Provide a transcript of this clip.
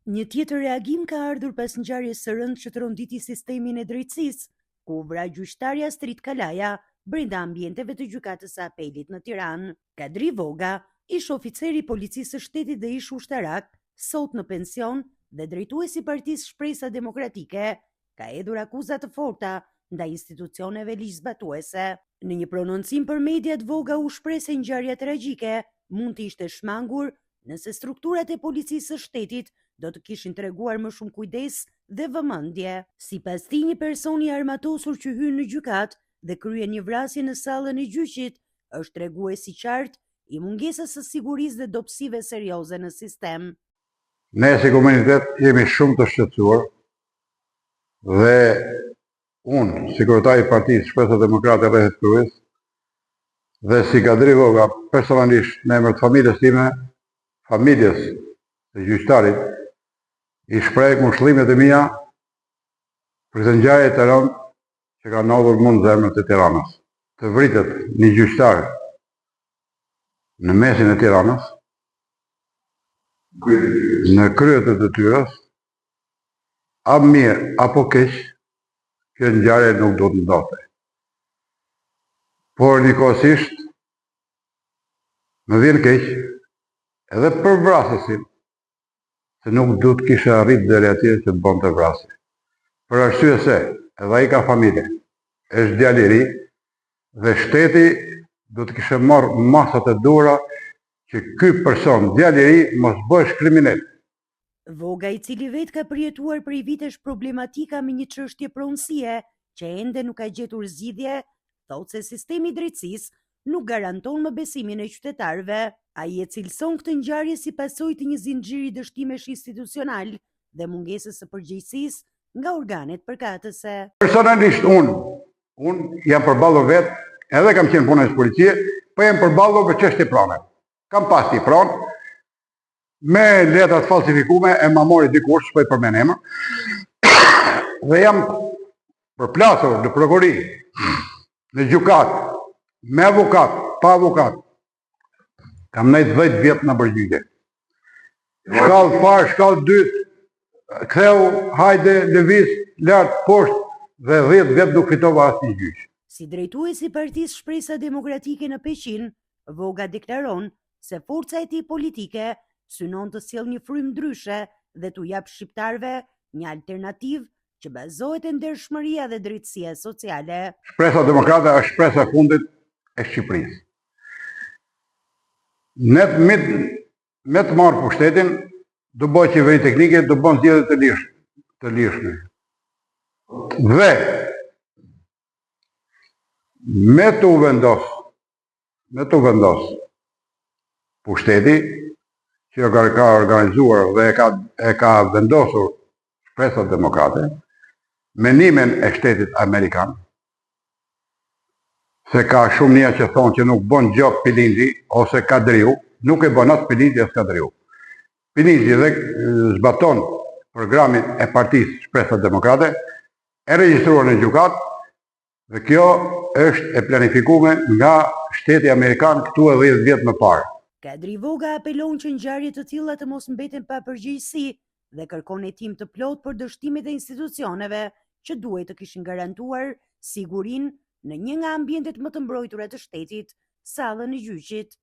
Një tjetër reagim ka ardhur pas ngjarjes së rëndë që tronditi sistemin e drejtësisë, ku vra gjyqtarja Astrid Kalaja brenda ambienteve të gjykatës së apelit në Tiranë. Kadri Voga, ish oficer i policisë së shtetit dhe ish ushtarak, sot në pension dhe drejtuesi i Partisë Shpresa Demokratike, ka hedhur akuza të forta ndaj institucioneve ligjzbatuese. Në një prononcim për mediat, Voga u shpreh se ngjarja tragjike mund të ishte shmangur nëse strukturat e policisë së shtetit do të kishin treguar më shumë kujdes dhe vëmendje. Sipas tij, një person i armatosur që hyn në gjykatë dhe kryen një vrasje në sallën e gjyqit është tregues i qartë i mungesës së sigurisë dhe dobësive serioze në sistem. Ne si komunitet jemi shumë të shqetësuar dhe unë, si kryetari i Partisë Shpresa Demokrate rreth kryes, dhe si Kadri Voga, personalisht në emër të familjes time, familjes të gjyqtarit, i shpreh ngushëllimet e mia për këtë ngjarje të rëndë që ka ndodhur mund zemrën e Tiranës. Të vritet një gjyqtar në mesin e Tiranës, në krye të detyrës, a mirë apo keq, kjo ngjarje nuk do të ndodhte. Por njëkohësisht më vjen keq edhe për vrasësin, se nuk do të kisha arrit deri atje që të bënte vrasje. Për arsye se edhe ai ka familje, është djalë i ri dhe shteti do të kishte marrë masat e duhura që ky person, djalë i ri, mos bëhesh kriminal. Voga, i cili vetë ka përjetuar prej vitesh problematika me një çështje pronësie që ende nuk ka gjetur zgjidhje, thotë se sistemi i drejtësisë nuk garanton më besimin e qytetarëve. Ai e cilëson këtë ngjarje si pasojë të një zinxhiri dështimesh institucional dhe mungesës së përgjegjësisë nga organet përkatëse. Personalisht unë jam përballur vetë, edhe kam qenë punës policie, po jam përballur me çështje prane. Kam pas një pranë me letrat falsifikume, e ma mori dikush, po i përmend emër, dhe jam përplasur në prokurori, në gjykat, me avokat, pa avokat. Kam nejt 10 vjetë në përgjigje. Shkallë parë, shkallë dytë, ktheu, hajde, lëviz, lartë, poshtë, dhe 10 vjetë nuk fitova asnjë gjyq. Si drejtuesi i Partisë Shpresa Demokratike në Peqin, Voga deklaron se forca e tij politike synon të sjellë një frymë ndryshe dhe t'u jap shqiptarëve një alternativë që bazohet te ndershmëria dhe drejtësia sociale. Shpresa Demokrate është shpresa e fundit e Shqipërisë. Ne me të marrë pushtetin, do bëj qeveri teknike, do bën zgjedhje të lirshme. Dhe me të u vendos pushteti që ka organizuar dhe e ka vendosur Shpresa Demokrate, mendimin e shtetit amerikan, se ka shumë njerëz që thonë që nuk bën gjë Pilindji ose Kadriu, nuk e bën atë Pilindji as Kadriu. Pilindji dhe zbaton programin e Partisë Shpresa Demokrate, e regjistruar në gjykat, dhe kjo është e planifikuar nga shteti amerikan këtu e 10 vjet më parë. Kadri Voga apelon që ngjarje të tilla të mos mbeten pa përgjegjësi dhe kërkon hetim të plotë për dështimet e institucioneve që duhet të kishin garantuar sigurinë në një nga ambientet më të mbrojtura të shtetit, sallën e gjyqit.